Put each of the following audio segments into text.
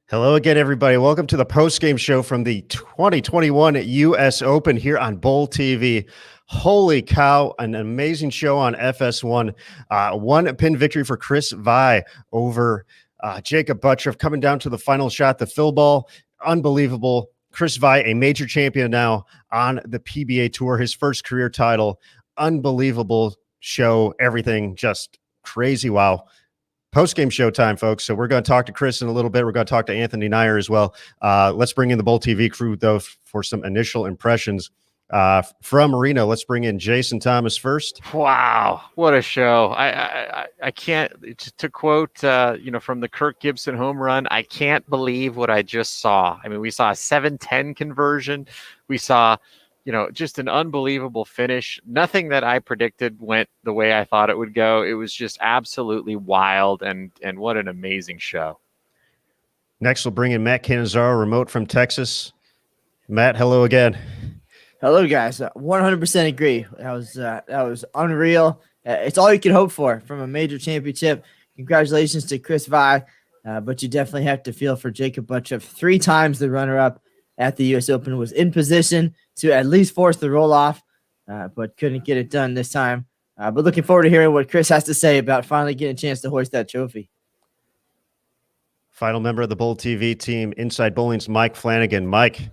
Hello again, everybody. Welcome to the post-game show from the 2021 U.S. Open here on Bowl TV. Holy cow, an amazing show on FS1. One pin victory for Chris Vi over Jacob Buttriff, coming down to the final shot, the fill ball. Unbelievable. Chris Vi, a major champion now on the PBA Tour, his first career title. Unbelievable show. Everything just crazy. Wow. Post-game showtime, folks. So we're going to talk to Chris in a little bit. We're going to talk to Anthony Nyer as well. Let's bring in the Bowl TV crew, though, for some initial impressions. From Reno, let's bring in Jason Thomas first. Wow, what a show. I can't, to quote, from the Kirk Gibson home run, I can't believe what I just saw. I mean, we saw a 7-10 conversion. We saw just an unbelievable finish. Nothing that I predicted went the way I thought it would go. It was just absolutely wild, and what an amazing show. Next, we'll bring in Matt Cannizzaro, remote from Texas. Matt, hello again. Hello, guys. 100% agree. That was unreal. It's all you can hope for from a major championship. Congratulations to Chris Vi, but you definitely have to feel for Jacob Buttriff. 3 times the runner-up at the U.S. Open, was in position to at least force the roll-off, but couldn't get it done this time. But looking forward to hearing what Chris has to say about finally getting a chance to hoist that trophy. Final member of the Bowl TV team, Inside Bowling's Mike Flanagan. Mike,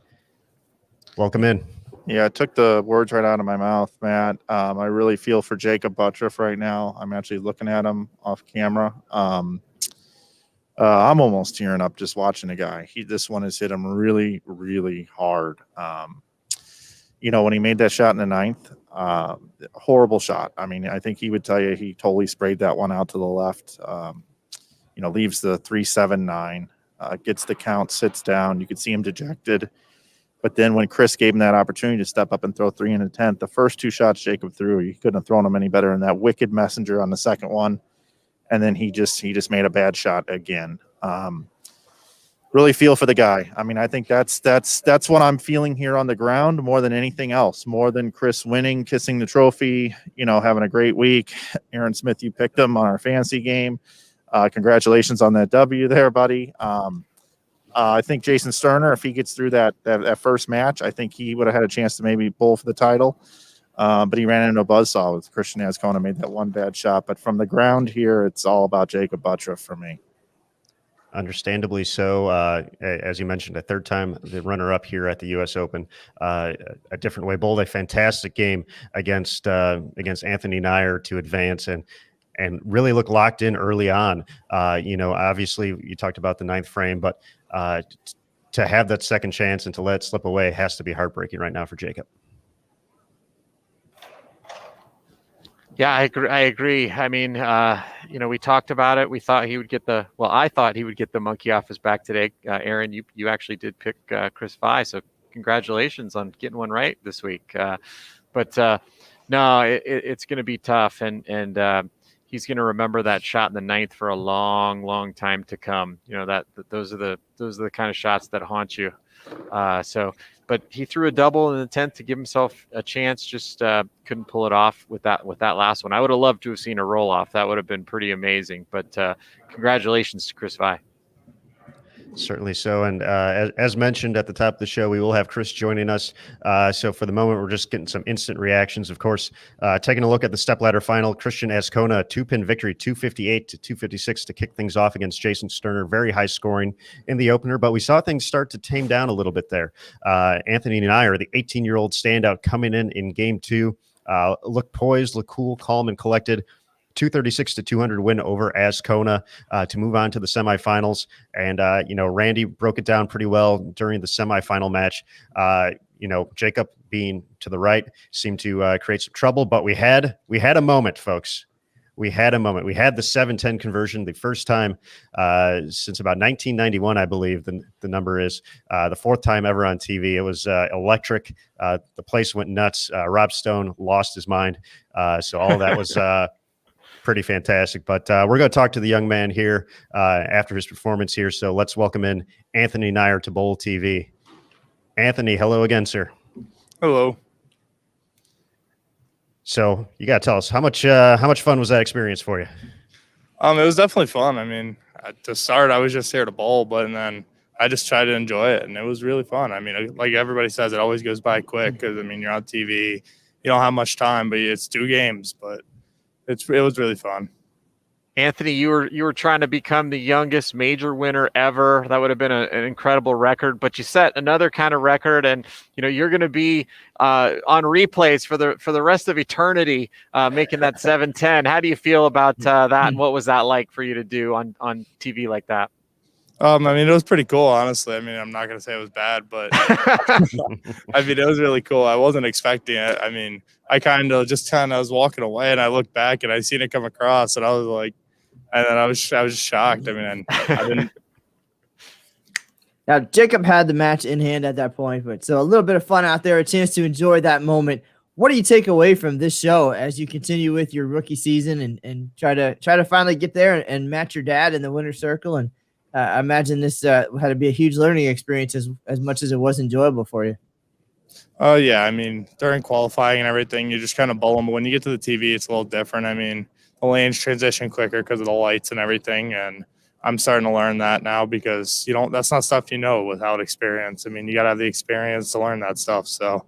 welcome in. Yeah, it took the words right out of my mouth, Matt. I really feel for Jacob Buttriff right now. I'm actually looking at him off camera. I'm almost tearing up just watching the guy. This one has hit him really, really hard. When he made that shot in the 9th, horrible shot. I mean, I think he would tell you he totally sprayed that one out to the left. Leaves the 3-7-9, gets the count, sits down. You could see him dejected. But then when Chris gave him that opportunity to step up and throw 3 in the 10th, the first 2 shots Jacob threw, he couldn't have thrown them any better than that wicked messenger on the second one. And then he just made a bad shot again. Really feel for the guy. I mean, I think that's what I'm feeling here on the ground more than anything else, more than Chris winning, kissing the trophy, having a great week. Aaron Smith, you picked him on our fantasy game. Congratulations on that W there, buddy. I think Jason Sterner, if he gets through that first match, I think he would have had a chance to maybe bowl for the title. But he ran into a buzzsaw with Christian Ascona, made that one bad shot. But from the ground here, it's all about Jacob Buttriff for me. Understandably so. As you mentioned, a third time the runner-up here at the U.S. Open. A different way bowled a fantastic game against Anthony Nyer to advance and really look locked in early on. Obviously you talked about the 9th frame, but to have that second chance and to let it slip away has to be heartbreaking right now for Jacob. Yeah, I agree. I mean, we talked about it. We thought he would get I thought he would get the monkey off his back today. Aaron, you actually did pick Chris Vi, so congratulations on getting one right this week. But no, it's going to be tough, and he's going to remember that shot in the 9th for a long, long time to come. Those are the kind of shots that haunt you. But he threw a double in the 10th to give himself a chance. Just couldn't pull it off with that last one. I would have loved to have seen a roll off. That would have been pretty amazing. But congratulations to Chris Vi. Certainly so. And as mentioned at the top of the show, we will have Chris joining us. So for the moment, we're just getting some instant reactions. Of course, taking a look at the stepladder final, Christian Ascona, a 2-pin victory, 258 to 256 to kick things off against Jason Sterner. Very high scoring in the opener, but we saw things start to tame down a little bit there. Anthony Nyer, the 18-year-old standout coming in game 2, looked poised, looked cool, calm, and collected. 236 to 200 win over Ascona to move on to the semifinals. And, Randy broke it down pretty well during the semifinal match. Jacob being to the right seemed to create some trouble, but we had a moment, folks. We had a moment. We had the 7-10 conversion, the first time since about 1991, I believe the number is, the 4th time ever on TV. It was electric. The place went nuts. Rob Stone lost his mind. So all that was pretty fantastic. But we're going to talk to the young man here after his performance here. So let's welcome in Anthony Nyer to Bowl TV. Anthony, hello again, sir. Hello. So you got to tell us how much fun was that experience for you? It was definitely fun. I mean, to start, I was just here to bowl, but then I just try to enjoy it, and it was really fun. I mean, like everybody says, it always goes by quick because, I mean, you're on TV. You don't have much time, but it's 2 games, but it was really fun. Anthony, you were trying to become the youngest major winner ever. That would have been an incredible record, but you set another kind of record, and you're going to be on replays for the rest of eternity, making that 7:10. How do you feel about that? And what was that like for you to do on TV like that? I mean, it was pretty cool, honestly. I mean, I'm not going to say it was bad, but I mean, it was really cool. I wasn't expecting it. I mean, I was walking away, and I looked back, and I seen it come across, and I was like, and then I was just shocked. I mean, I didn't. Now, Jacob had the match in hand at that point, but so a little bit of fun out there, a chance to enjoy that moment. What do you take away from this show as you continue with your rookie season and try to finally get there and match your dad in the winner's circle? And I imagine this had to be a huge learning experience as much as it was enjoyable for you. Oh, yeah. I mean, during qualifying and everything, you just kind of bowl them. But when you get to the TV, it's a little different. I mean, the lanes transition quicker because of the lights and everything. And I'm starting to learn that now because that's not stuff without experience. I mean, you got to have the experience to learn that stuff. So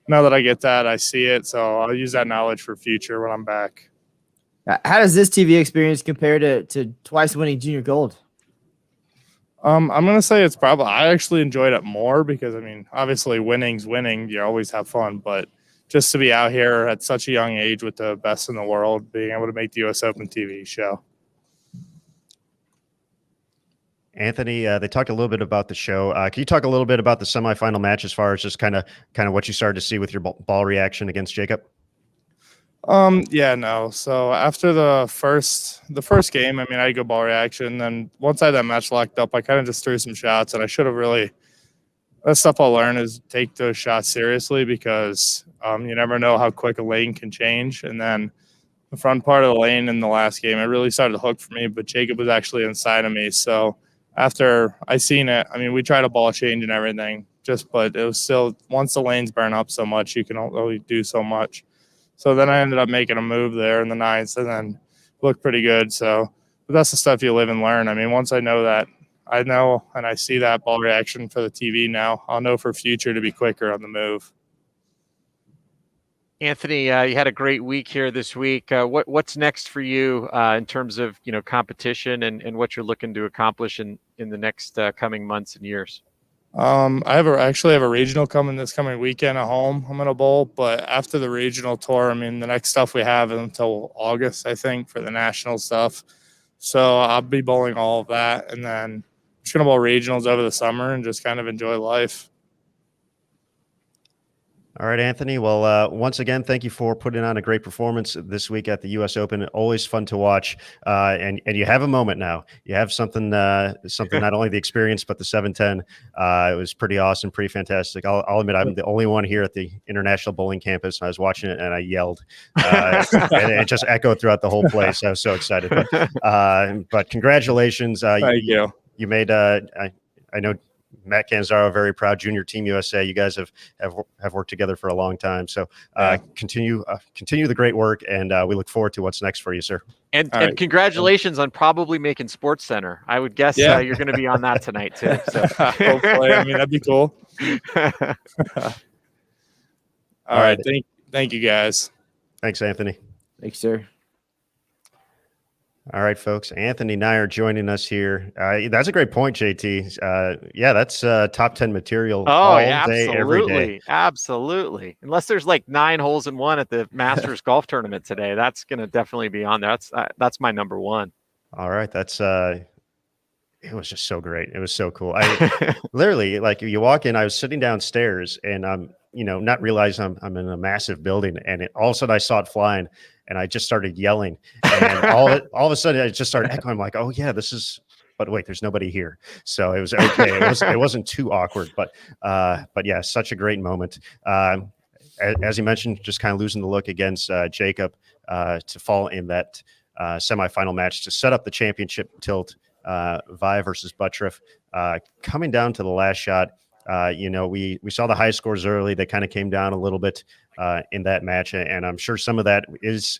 now that I get that, I see it. So I'll use that knowledge for future when I'm back. How does this TV experience compare to twice winning junior gold? I'm going to say I actually enjoyed it more because, I mean, obviously winning's winning. You always have fun, but just to be out here at such a young age with the best in the world, being able to make the U.S. Open TV show. Anthony, they talked a little bit about the show. Can you talk a little bit about the semifinal match as far as just kind of what you started to see with your ball reaction against Jacob? Yeah, no. So after the first game, I mean, I had good ball reaction. Then once I had that match locked up, I kind of just threw some shots, and I should have really. That's stuff I'll learn is take those shots seriously because you never know how quick a lane can change. And then the front part of the lane in the last game, it really started to hook for me, but Jacob was actually inside of me. So after I seen it, I mean, we tried a ball change and everything, but it was still, once the lanes burn up so much, you can only do so much. So then I ended up making a move there in the 9th and then looked pretty good. So but that's the stuff you live and learn. I mean, once I know that, I know and I see that ball reaction for the TV now, I'll know for future to be quicker on the move. Anthony, you had a great week here this week. What's next for you in terms of competition and what you're looking to accomplish in the next coming months and years? I actually have a regional coming this coming weekend at home. I'm going to bowl, but after the regional tour, I mean, the next stuff we have until August, I think, for the national stuff. So I'll be bowling all of that, and then just going to bowl regionals over the summer and just kind of enjoy life. All right, Anthony. Well, once again, thank you for putting on a great performance this week at the U.S. Open. Always fun to watch, and you have a moment now. You have something not only the experience but the 7:10. It was pretty awesome, pretty fantastic. I'll admit I'm the only one here at the International Bowling Campus. I was watching it and I yelled, and it just echoed throughout the whole place. I was so excited. But congratulations! Thank you. You made. I know. Matt Canzaro, very proud junior team USA. You guys have worked together for a long time. So continue the great work, and we look forward to what's next for you, sir. And congratulations on probably making Sports Center. I would guess you're going to be on that tonight too. So. Hopefully, I mean that'd be cool. All right, thank you guys. Thanks, Anthony. Thanks, sir. All right, folks. Anthony Nyer joining us here. That's a great point, JT. That's top 10 material all day, every day. Absolutely. Unless there's like 9 holes in one at the Masters golf tournament today, that's going to definitely be on there. That's my number one. All right. That's it was just so great. It was so cool. I literally, like, you walk in, I was sitting downstairs and I'm, not realizing I'm in a massive building, and all of a sudden I saw it flying. And I just started yelling, and all of a sudden I just started echoing. I'm like, oh yeah, this is. But wait, there's nobody here, so it was okay. It wasn't too awkward, but yeah, such a great moment. As you mentioned, just kind of losing the look against Jacob to fall in that semifinal match to set up the championship tilt. Vi versus Buttriff, coming down to the last shot. We saw the high scores early. They kind of came down a little bit in that match, and I'm sure some of that is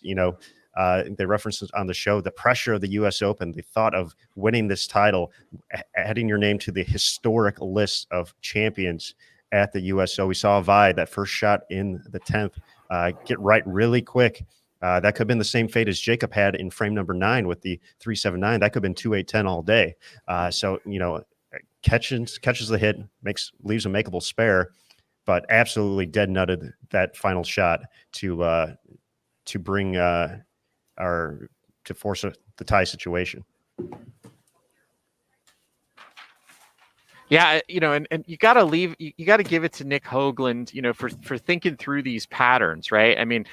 They referenced it on the show, the pressure of the U.S. Open, the thought of winning this title, adding your name to the historic list of champions at the USO. We saw Vi, that first shot in the 10th, get right really quick. That could have been the same fate as Jacob had in frame number 9 with the 379. That could have been 2-8-10 all day. So, catches the hit, leaves a makeable spare, but absolutely dead nutted that final shot to bring to force the tie situation. Yeah, and you got to give it to Nick Hoagland, for thinking through these patterns, right? I mean,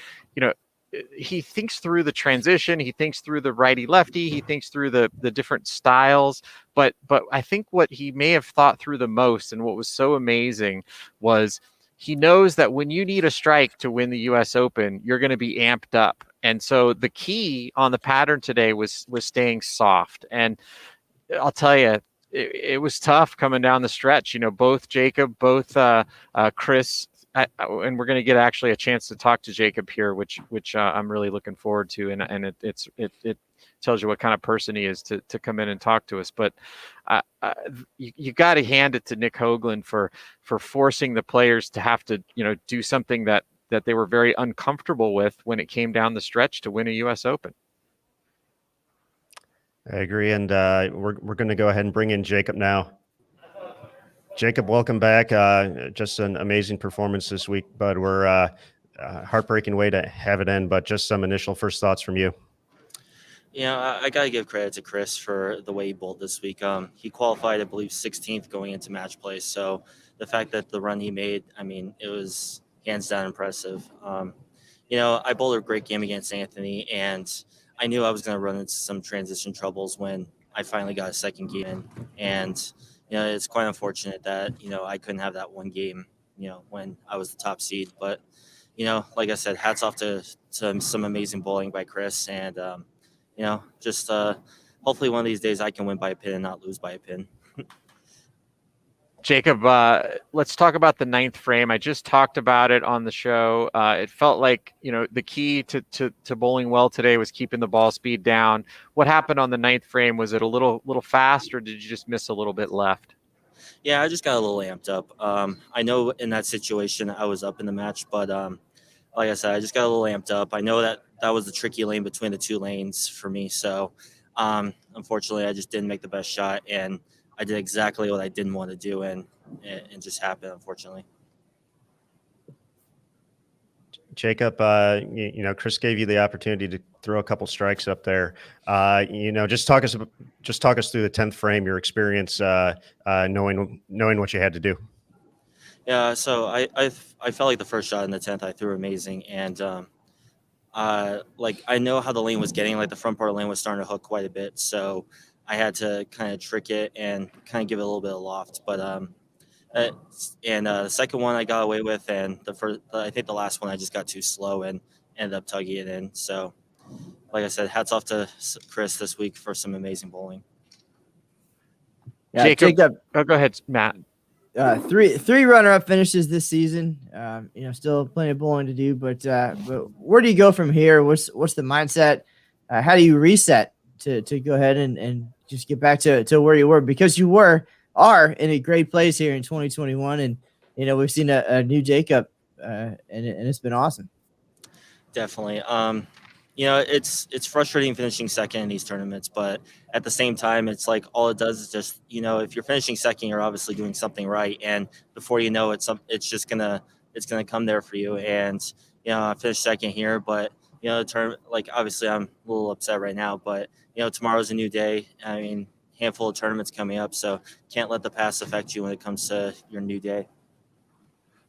he thinks through the transition, he thinks through the righty lefty, he thinks through the different styles, but I think what he may have thought through the most, and what was so amazing, was he knows that when you need a strike to win the US Open, you're going to be amped up. And so the key on the pattern today was staying soft. And I'll tell you, it was tough coming down the stretch. Both Jacob, both Chris, and we're going to get actually a chance to talk to Jacob here, which I'm really looking forward to. And it tells you what kind of person he is to come in and talk to us. But you got to hand it to Nick Hoagland for forcing the players to have to, do something that they were very uncomfortable with when it came down the stretch to win a US Open. I agree, and we're going to go ahead and bring in Jacob now. Jacob, welcome back. Just an amazing performance this week, but we're heartbreaking way to have it end. But just some initial first thoughts from you. I got to give credit to Chris for the way he bowled this week. He qualified, I believe, 16th going into match play. So the fact that the run he made, I mean, it was hands down impressive. I bowled a great game against Anthony, and I knew I was going to run into some transition troubles when I finally got a second game in. And, it's quite unfortunate that, I couldn't have that one game, when I was the top seed. But, like I said, hats off to some amazing bowling by Chris. And, just hopefully one of these days I can win by a pin and not lose by a pin. Jacob, let's talk about the 9th frame. I just talked about it on the show. It felt like, the key to bowling well today was keeping the ball speed down. What happened on the 9th frame? Was it a little fast, or did you just miss a little bit left? Yeah, I just got a little amped up. I know in that situation I was up in the match, but like I said, I just got a little amped up. I know that was the tricky lane between the two lanes for me. So unfortunately, I just didn't make the best shot, and I did exactly what I didn't want to do, and it just happened, unfortunately. Jacob, Chris gave you the opportunity to throw a couple strikes up there. Just talk us through the 10th frame, your experience, knowing what you had to do. Yeah, so I felt like the first shot in the 10th I threw amazing, and I know how the lane was getting. Like the front part of the lane was starting to hook quite a bit, so I had to kind of trick it and kind of give it a little bit of loft. But the second one I got away with, and I think the last one I just got too slow and ended up tugging it in. So, like I said, hats off to Chris this week for some amazing bowling. Yeah, Jacob. Oh, go ahead, Matt. Three runner-up finishes this season. Still plenty of bowling to do, but where do you go from here? What's the mindset? How do you reset to go ahead and just get back to where you were, because you are in a great place here in 2021, and we've seen a new Jacob, and it's been awesome. Definitely. It's frustrating finishing second in these tournaments, but at the same time, it's like all it does is just, if you're finishing second, you're obviously doing something right, and before you know it's just gonna come there for you. And I finished second here, but the term, like, obviously I'm a little upset right now, but tomorrow's a new day. I mean, handful of tournaments coming up, so can't let the past affect you when it comes to your new day.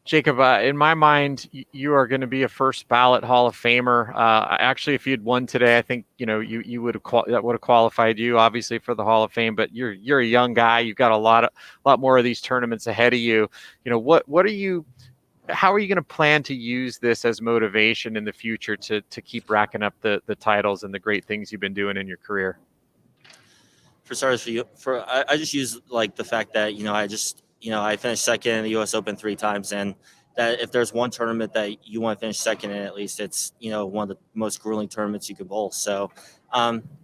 Jacob, in my mind, you are going to be a first ballot Hall of Famer. Actually, if you'd won today, I think you would have that would have qualified you, obviously, for the Hall of Fame. But you're a young guy. You've got a lot more of these tournaments ahead of you. How are you going to plan to use this as motivation in the future to keep racking up the titles and the great things you've been doing in your career? For starters, I just use like the fact that I finished second in the U.S. Open 3 times, and that if there's one tournament that you want to finish second in, at least it's, one of the most grueling tournaments you could bowl. So,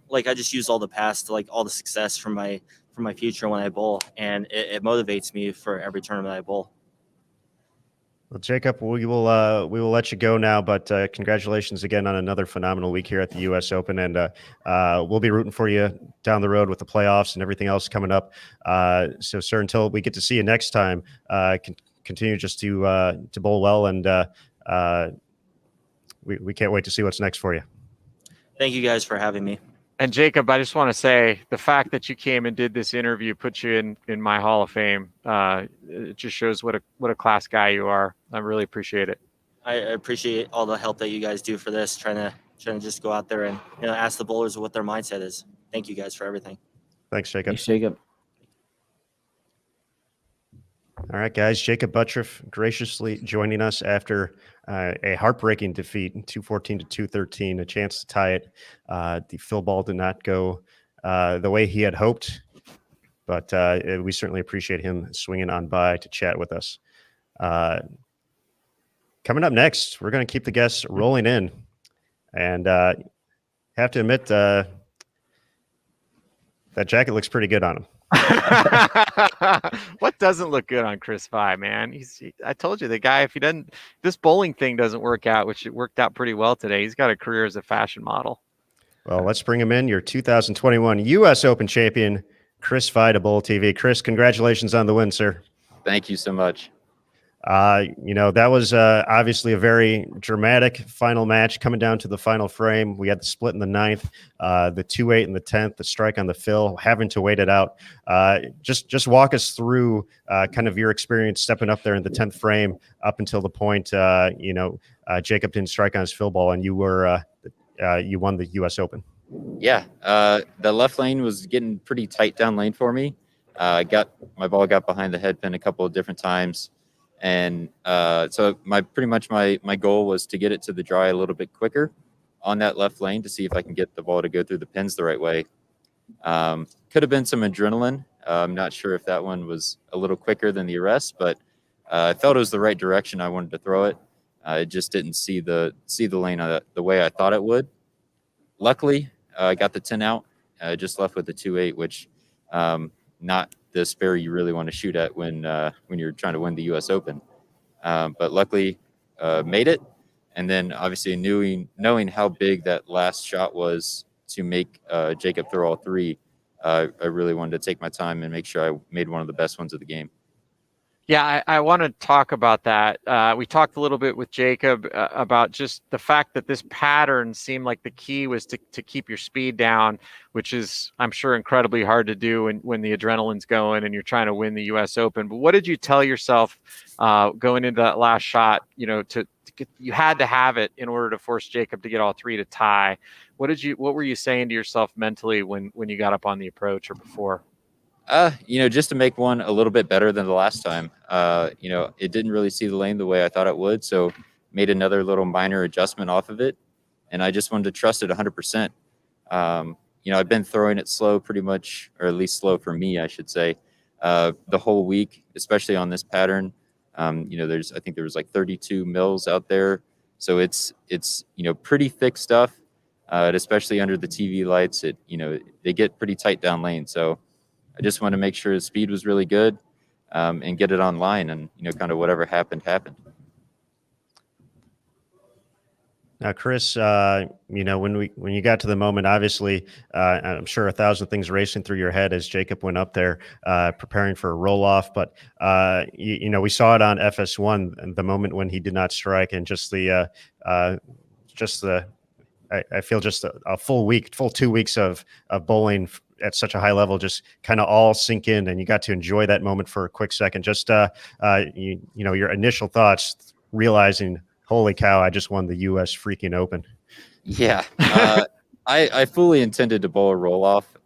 like I just use all the past, like all the success from my future when I bowl, and it motivates me for every tournament I bowl. Well, Jacob, we will let you go now, but congratulations again on another phenomenal week here at the U.S. Open, and we'll be rooting for you down the road with the playoffs and everything else coming up. So, sir, until we get to see you next time, continue just to bowl well, and we can't wait to see what's next for you. Thank you guys for having me. And Jacob, I just want to say the fact that you came and did this interview puts you in my Hall of Fame. It just shows what a class guy you are. I really appreciate it. I appreciate all the help that you guys do for this, trying to just go out there and ask the bowlers what their mindset is. Thank you guys for everything. Thanks, Jacob. Thanks, Jacob. All right, guys. Jacob Buttriff graciously joining us after a heartbreaking defeat, 214 to 213, a chance to tie it. The fill ball did not go the way he had hoped, but we certainly appreciate him swinging on by to chat with us. Coming up next, we're going to keep the guests rolling in, and have to admit that jacket looks pretty good on him. What doesn't look good on Chris Vi, man? I told you, the guy, if this bowling thing doesn't work out, which it worked out pretty well today, he's got a career as a fashion model. Well, let's bring him in, your 2021 U.S. Open champion, Chris Vi to Bowl TV. Chris, congratulations on the win, sir. Thank you so much. That was obviously a very dramatic final match coming down to the final frame. We had the split in the 9th, the 2-8 in the 10th, the strike on the fill, having to wait it out. Just walk us through kind of your experience stepping up there in the 10th frame up until the point, Jacob didn't strike on his fill ball and you won the U.S. Open. Yeah, the left lane was getting pretty tight down lane for me. My ball got behind the head pin a couple of different times. And so my goal was to get it to the dry a little bit quicker on that left lane to see if I can get the ball to go through the pins the right way. Could have been some adrenaline. I'm not sure if that one was a little quicker than the rest, but I felt it was the right direction I wanted to throw it. I just didn't see the lane the way I thought it would. Luckily, I got the 10 out. I just left with the 2-8, which not the spare you really want to shoot at when you're trying to win the U.S. Open. But luckily, made it. And then obviously knowing how big that last shot was to make Jacob throw all three, I really wanted to take my time and make sure I made one of the best ones of the game. Yeah, I want to talk about that. We talked a little bit with Jacob about just the fact that this pattern seemed like the key was to keep your speed down, which is, I'm sure, incredibly hard to do when the adrenaline's going and you're trying to win the U.S. Open. But what did you tell yourself going into that last shot, you had to have it in order to force Jacob to get all three to tie? What were you saying to yourself mentally when you got up on the approach or before? Just to make one a little bit better than the last time. It didn't really see the lane the way I thought it would, so made another little minor adjustment off of it, and I just wanted to trust it 100%. I've been throwing it slow pretty much, or at least slow for me, I should say, the whole week, especially on this pattern. I think there was like 32 mils out there, so it's pretty thick stuff, especially under the TV lights. They get pretty tight down lane, so I just want to make sure the speed was really good and get it online, and kind of whatever happened. Now, Chris, when you got to the moment, obviously, I'm sure 1,000 things racing through your head as Jacob went up there preparing for a roll off. But we saw it on FS1, the moment when he did not strike, and I feel just a full 2 weeks of bowling at such a high level just kind of all sink in, and you got to enjoy that moment for a quick second. Just your initial thoughts, realizing, holy cow, I just won the U.S. freaking Open. Yeah, I fully intended to bowl a roll off.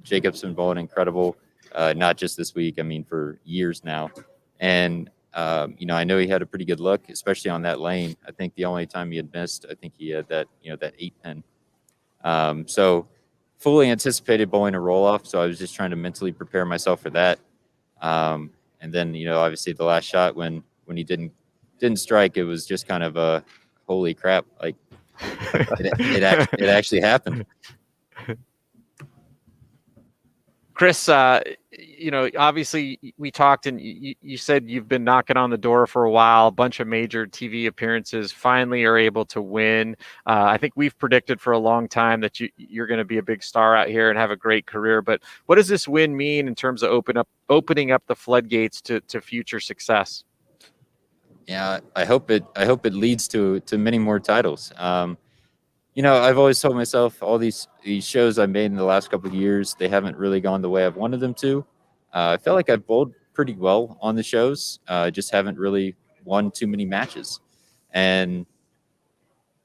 Jacob's been bowling incredible, not just this week. I mean, for years now, and I know he had a pretty good look, especially on that lane. I think the only time he had missed, I think he had that 8 pin. So fully anticipated bowling a roll off. So I was just trying to mentally prepare myself for that. And then, obviously the last shot when he didn't didn't strike. It was just kind of a holy crap. Like it actually happened. Chris, obviously we talked and you said you've been knocking on the door for a while, a bunch of major TV appearances, finally are able to win. I think we've predicted for a long time that you're going to be a big star out here and have a great career. But what does this win mean in terms of opening up the floodgates to future success? Yeah, I hope it leads to many more titles. I've always told myself all these shows I made in the last couple of years, they haven't really gone the way I've wanted them to. I felt like I've bowled pretty well on the shows, just haven't really won too many matches. And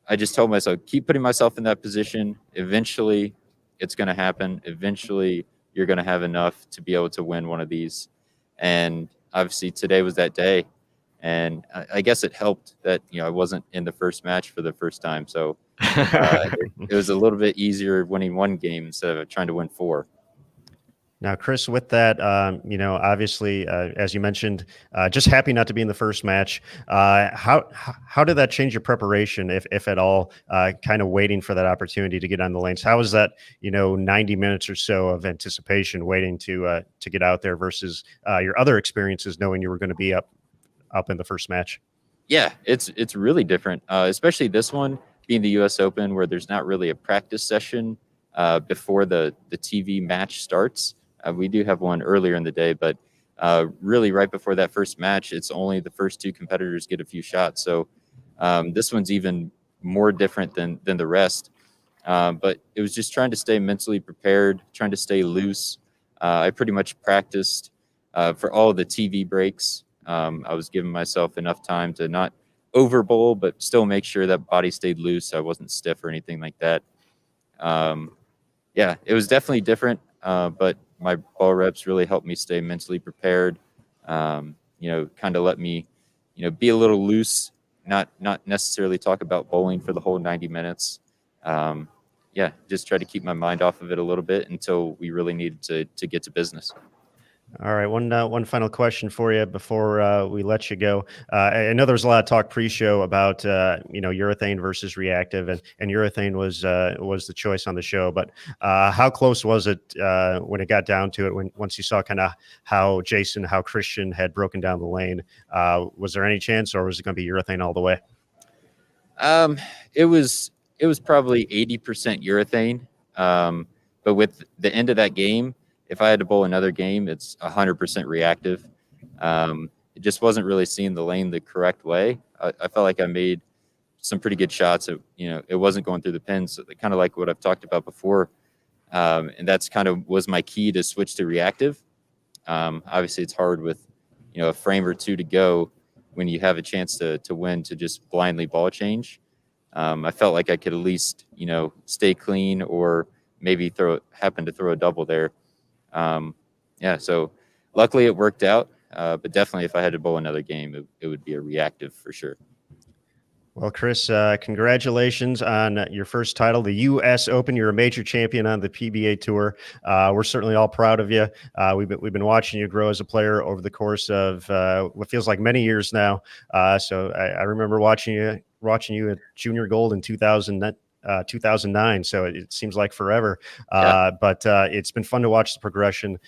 I just told myself, keep putting myself in that position. Eventually, it's going to happen. Eventually, you're going to have enough to be able to win one of these. And obviously, today was that day. And I guess it helped that, I wasn't in the first match for the first time. So it was a little bit easier winning one game instead of trying to win 4. Now, Chris, with that, obviously, as you mentioned, just happy not to be in the first match. How did that change your preparation, if at all, kind of waiting for that opportunity to get on the lanes? How was that, 90 minutes or so of anticipation waiting to get out there versus your other experiences, knowing you were going to be up in the first match? Yeah, it's really different, especially this one being the U.S. Open, where there's not really a practice session before the TV match starts. We do have one earlier in the day, but really right before that first match, it's only the first 2 competitors get a few shots. So this one's even more different than the rest. But it was just trying to stay mentally prepared, trying to stay loose. I pretty much practiced for all of the TV breaks. I was giving myself enough time to not over bowl, but still make sure that body stayed loose. So I wasn't stiff or anything like that. Yeah, it was definitely different, but my ball reps really helped me stay mentally prepared. Kind of let me, be a little loose, not necessarily talk about bowling for the whole 90 minutes. Yeah, just try to keep my mind off of it a little bit until we really needed to get to business. All right, one final question for you before we let you go. I know there was a lot of talk pre-show about urethane versus reactive, and urethane was the choice on the show. But how close was it when it got down to it? Once you saw kind of how Christian had broken down the lane, was there any chance, or was it going to be urethane all the way? It was probably 80% urethane, but with the end of that game, if I had to bowl another game, it's 100% reactive. It just wasn't really seeing the lane the correct way. I felt like I made some pretty good shots. It wasn't going through the pins, so kind of like what I've talked about before. And that's kind of was my key to switch to reactive. Obviously, it's hard with a frame or 2 to go when you have a chance to win to just blindly ball change. I felt like I could at least stay clean or maybe happen to throw a double there. So luckily it worked out, but definitely if I had to bowl another game, it would be a reactive for sure. Well, Chris, congratulations on your first title, the U.S. Open. You're a major champion on the PBA Tour. We're certainly all proud of you. We've been watching you grow as a player over the course of what feels like many years now. So I remember watching you at Junior Gold in 2009. So it seems like forever. But it's been fun to watch the progression.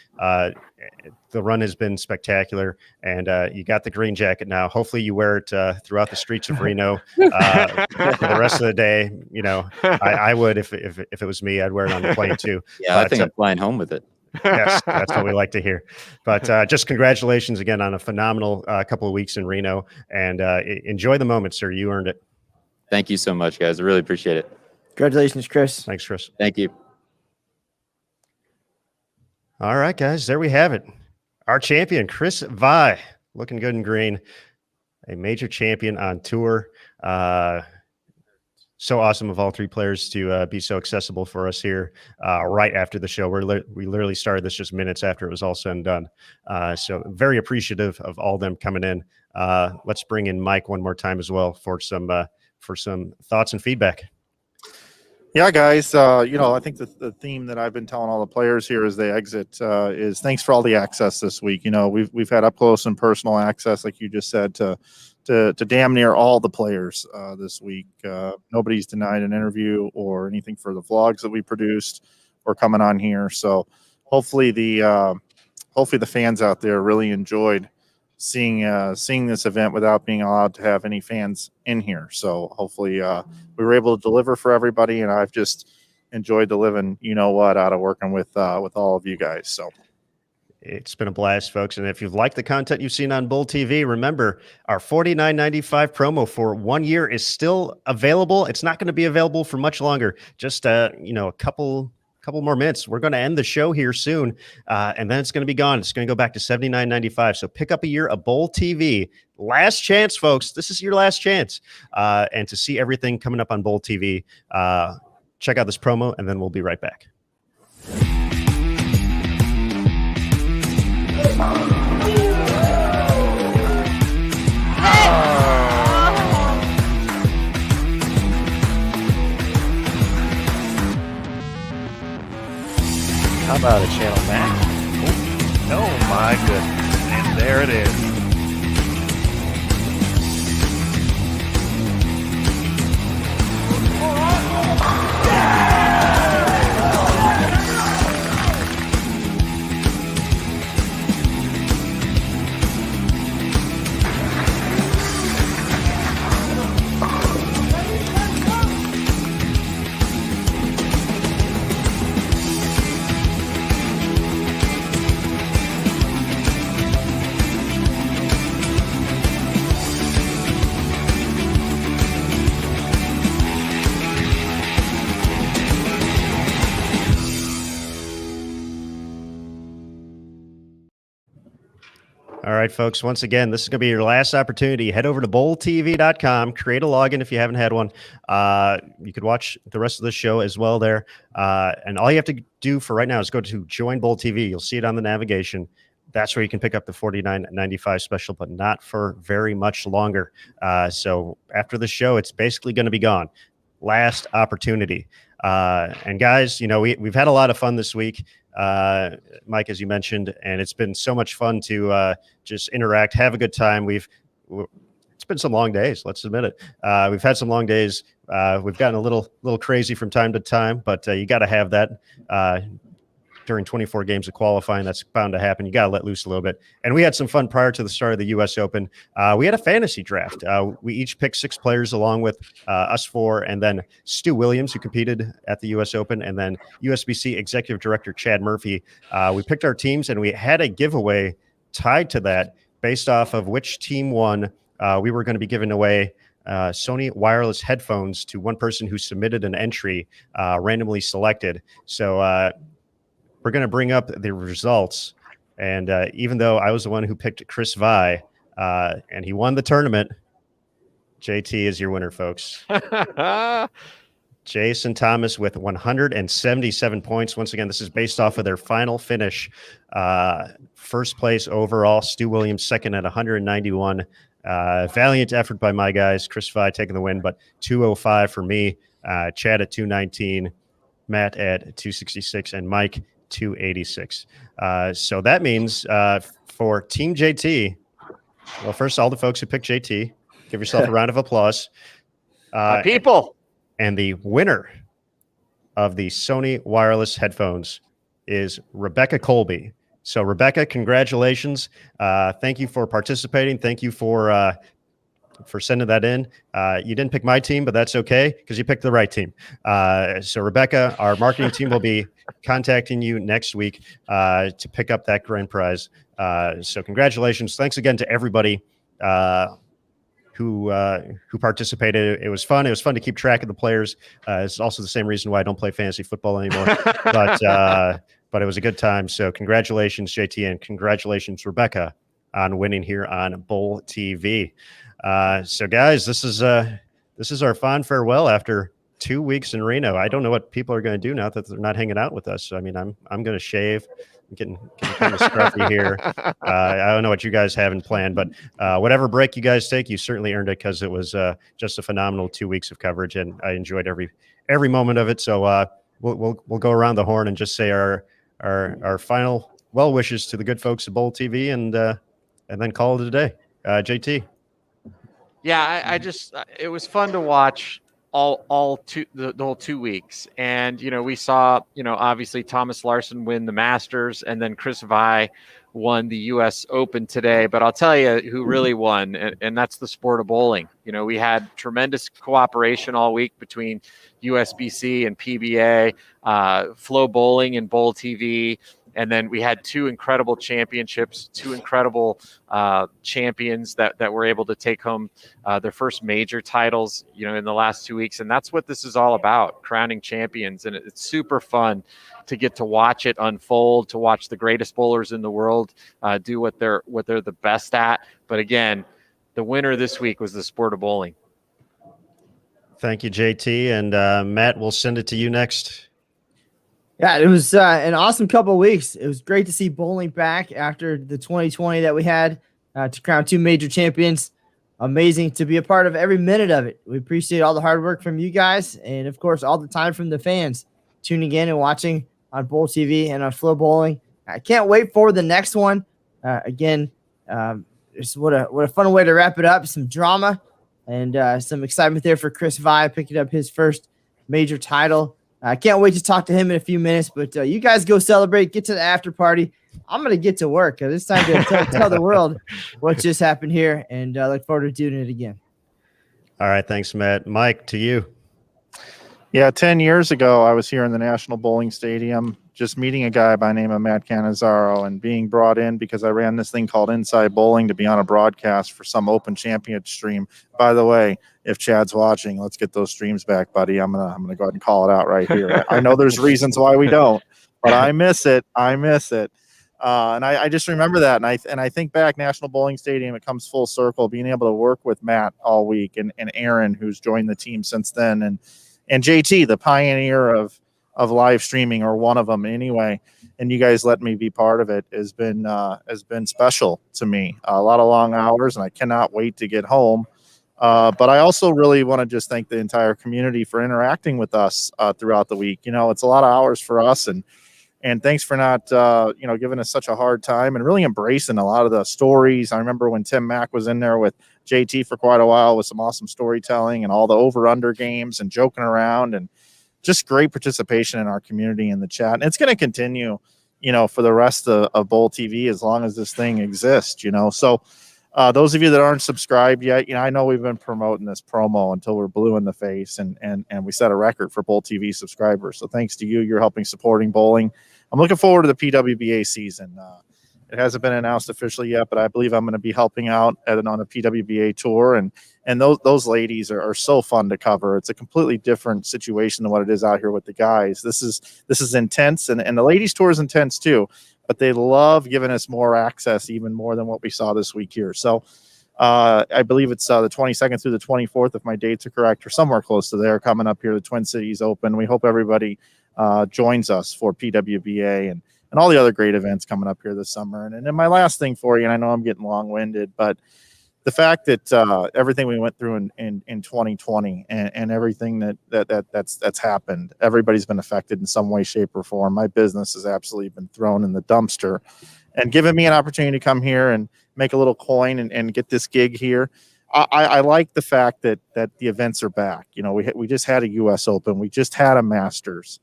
The run has been spectacular, and you got the green jacket now. Hopefully you wear it throughout the streets of Reno for the rest of the day. I would, if it was me, I'd wear it on the plane too. Yeah, but I think I'm flying home with it. Yes, that's what we like to hear. But just congratulations again on a phenomenal couple of weeks in Reno, and enjoy the moment, sir. You earned it. Thank you so much, guys. I really appreciate it. Congratulations, Chris. Thanks, Chris. Thank you. All right, guys, there we have it. Our champion, Chris Vi, looking good in green, a major champion on tour. So awesome of all 3 players to be so accessible for us here right after the show. We literally started this just minutes after it was all said and done. So very appreciative of all them coming in. Let's bring in Mike one more time as well for some thoughts and feedback. Yeah, guys, I think the theme that I've been telling all the players here as they exit is thanks for all the access this week. We've had up close and personal access, like you just said, to to damn near all the players this week. Nobody's denied an interview or anything for the vlogs that we produced or coming on here. So hopefully the fans out there really enjoyed seeing this event without being allowed to have any fans in here. So hopefully we were able to deliver for everybody, and I've just enjoyed the living out of working with all of you guys. So it's been a blast, folks. And if you've liked the content you've seen on Bull TV, remember our $49.95 promo for 1 year is still available. It's not going to be available for much longer. Just a couple more minutes. We're going to end the show here soon, and then it's going to be gone. It's going to go back to $79.95. So pick up a year of Bull TV. Last chance, folks. This is your last chance. And to see everything coming up on Bull TV, check out this promo, and then we'll be right back. How about a channel max? Oh my goodness. And there it is. All right, folks. Once again, this is going to be your last opportunity. Head over to bowltv.com, create a login if you haven't had one. You could watch the rest of the show as well there. And all you have to do for right now is go to Join Bowl TV. You'll see it on the navigation. That's where you can pick up the $49.95 special, but not for very much longer. So after the show, it's basically going to be gone. Last opportunity. And guys, we've had a lot of fun this week. Mike, as you mentioned, and it's been so much fun to just interact, have a good time. It's been some long days, let's admit it. We've had some long days. We've gotten a little crazy from time to time, but you got to have that during 24 games of qualifying. That's bound to happen. You got to let loose a little bit. And we had some fun prior to the start of the U.S. Open. We had a fantasy draft. We each picked 6 players along with us 4, and then Stu Williams, who competed at the U.S. Open, and then USBC Executive Director Chad Murphy. We picked our teams, and we had a giveaway tied to that based off of which team won. We were going to be giving away Sony wireless headphones to one person who submitted an entry, randomly selected. So we're going to bring up the results. And even though I was the one who picked Chris Vi, and he won the tournament, JT is your winner, folks. Jason Thomas with 177 points. Once again, this is based off of their final finish. First place overall, Stu Williams second at 191. Valiant effort by my guys. Chris Vi taking the win, but 205 for me. Chad at 219, Matt at 266, and Mike 286. So that means for Team JT, well, first, all the folks who picked JT, give yourself a round of applause. People. And the winner of the Sony wireless headphones is Rebecca Colby. So, Rebecca, congratulations. Thank you for participating. Thank you for sending that in. You didn't pick my team, but that's okay because you picked the right team. So, Rebecca, our marketing team will be contacting you next week to pick up that grand prize. So, congratulations. Thanks again to everybody who participated. It was fun. It was fun to keep track of the players. It's also the same reason why I don't play fantasy football anymore. But it was a good time. So congratulations, JT, and congratulations, Rebecca, on winning here on Bull TV. So guys, this is our fond farewell after 2 weeks in Reno. I don't know what people are going to do now that they're not hanging out with us. I mean, I'm going to shave. I'm getting kind of scruffy here. I don't know what you guys have in plan, but whatever break you guys take, you certainly earned it because it was just a phenomenal 2 weeks of coverage, and I enjoyed every moment of it. So we'll go around the horn and just say our final well wishes to the good folks at Bowl TV, and then call it a day. JT. Yeah, I just it was fun to watch the whole 2 weeks, and we saw obviously Thomas Larson win the Masters, and then Chris Vi won the U.S. Open today. But I'll tell you who really won, and that's the sport of bowling. We had tremendous cooperation all week between USBC and PBA, Flow Bowling and Bowl TV. And then we had two incredible championships, two incredible champions that were able to take home their first major titles, in the last 2 weeks. And that's what this is all about, crowning champions. And it's super fun to get to watch it unfold, to watch the greatest bowlers in the world do what they're the best at. But again, the winner this week was the sport of bowling. Thank you, JT. And Matt, we'll send it to you next. Yeah, it was an awesome couple of weeks. It was great to see bowling back after the 2020 that we had to crown two major champions. Amazing to be a part of every minute of it. We appreciate all the hard work from you guys, and of course, all the time from the fans tuning in and watching on Bowl TV and on Flow Bowling. I can't wait for the next one. Again, just what a fun way to wrap it up. Some drama and some excitement there for Chris Vi picking up his first major title. I can't wait to talk to him in a few minutes, but you guys go celebrate, get to the after party. I'm going to get to work because it's time to tell the world what just happened here, and I look forward to doing it again. All right. Thanks, Matt. Mike, to you. Yeah, 10 years ago, I was here in the National Bowling Stadium just meeting a guy by the name of Matt Cannizzaro and being brought in because I ran this thing called Inside Bowling to be on a broadcast for some Open Championship stream. By the way, if Chad's watching, let's get those streams back, buddy. I'm gonna go ahead and call it out right here. I know there's reasons why we don't, but I miss it. And I just remember that. And I think back, National Bowling Stadium, it comes full circle, being able to work with Matt all week and Aaron, who's joined the team since then, and JT, the pioneer of live streaming, or one of them anyway. And you guys let me be part of it has been special to me. A lot of long hours, and I cannot wait to get home. But I also really want to just thank the entire community for interacting with us throughout the week. It's a lot of hours for us, and thanks for not, giving us such a hard time and really embracing a lot of the stories. I remember when Tim Mack was in there with JT for quite a while with some awesome storytelling and all the over-under games and joking around, and just great participation in our community in the chat. And it's going to continue, for the rest of Bowl TV as long as this thing exists, So those of you that aren't subscribed yet, I know we've been promoting this promo until we're blue in the face, and we set a record for Bowl TV subscribers. So thanks to you, you're helping supporting bowling. I'm looking forward to the PWBA season. It hasn't been announced officially yet, but I believe I'm going to be helping out on a PWBA tour, and those ladies are so fun to cover. It's a completely different situation than what it is out here with the guys. This is intense, and the ladies tour is intense too. But they love giving us more access, even more than what we saw this week here. So I believe it's the 22nd through the 24th, if my dates are correct, or somewhere close to there, coming up here, the Twin Cities Open. We hope everybody joins us for PWBA and all the other great events coming up here this summer. And then my last thing for you, and I know I'm getting long-winded, but the fact that everything we went through in 2020 and everything that's happened, everybody's been affected in some way, shape, or form. My business has absolutely been thrown in the dumpster, and giving me an opportunity to come here and make a little coin and get this gig here. I like the fact that the events are back. We just had a U.S. Open, we just had a Masters,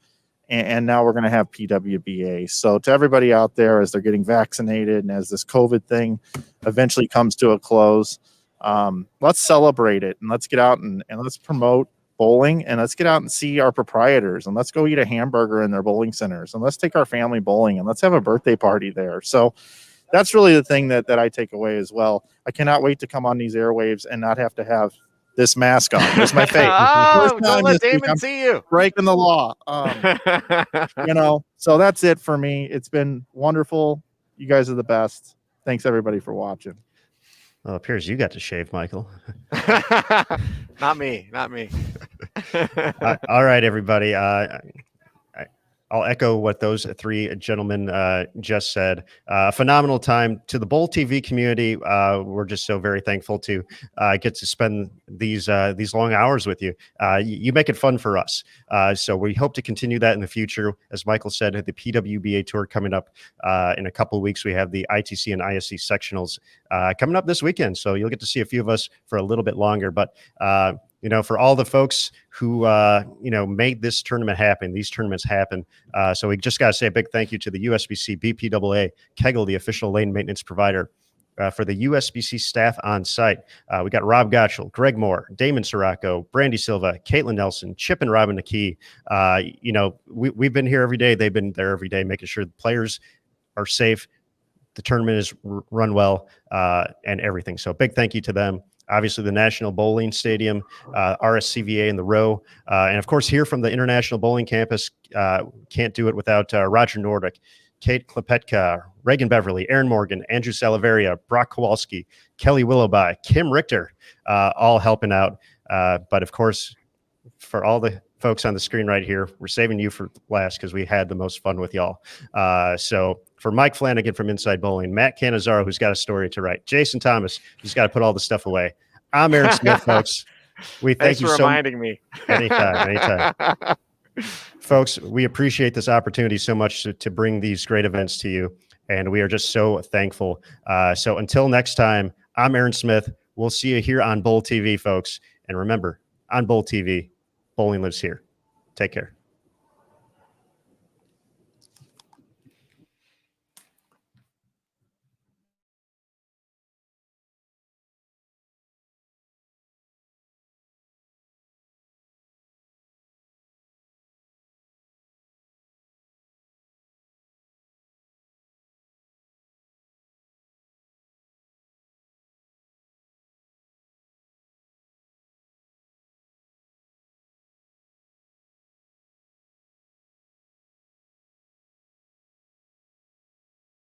and now we're going to have PWBA. So to everybody out there, as they're getting vaccinated and as this COVID thing eventually comes to a close, let's celebrate it, and let's get out and let's promote bowling, and let's get out and see our proprietors, and let's go eat a hamburger in their bowling centers, and let's take our family bowling, and let's have a birthday party there. So that's really the thing that I take away as well. I cannot wait to come on these airwaves and not have to have this mask on. There's my face. Oh, don't let Damon see you. Breaking the law. So that's it for me. It's been wonderful. You guys are the best. Thanks everybody for watching. Well, it appears you got to shave, Michael. Not me. All right, everybody. I'll echo what those three gentlemen just said. Phenomenal time to the Bowl TV community. We're just so very thankful to get to spend these long hours with you. You make it fun for us. So we hope to continue that in the future. As Michael said, the PWBA tour coming up in a couple of weeks. We have the ITC and ISC sectionals coming up this weekend. So you'll get to see a few of us for a little bit longer. But for all the folks who, made this tournament happen, these tournaments happen. So we just got to say a big thank you to the USBC, BPAA, Kegel, the official lane maintenance provider, for the USBC staff on site. We got Rob Gottschall, Greg Moore, Damon Sirocco, Brandy Silva, Caitlin Nelson, Chip and Robin McKee. We've been here every day. They've been there every day, making sure the players are safe, the tournament is run well, and everything. So big thank you to them. Obviously, the National Bowling Stadium, RSCVA in the row, and of course, here from the International Bowling Campus, can't do it without Roger Nordic, Kate Klepetka, Reagan Beverly, Aaron Morgan, Andrew Salaveria, Brock Kowalski, Kelly Willowby, Kim Richter, all helping out. But of course, for all the folks on the screen right here, we're saving you for last because we had the most fun with y'all. So for Mike Flanagan from Inside Bowling, Matt Canizaro, who's got a story to write, Jason Thomas, who's got to put all the stuff away. I'm Aaron Smith, folks. We thank Thanks you for so much. reminding me. Anytime. Folks, we appreciate this opportunity so much to bring these great events to you, and we are just so thankful. So until next time, I'm Aaron Smith. We'll see you here on Bowl TV, folks. And remember, on Bowl TV, bowling lives here. Take care.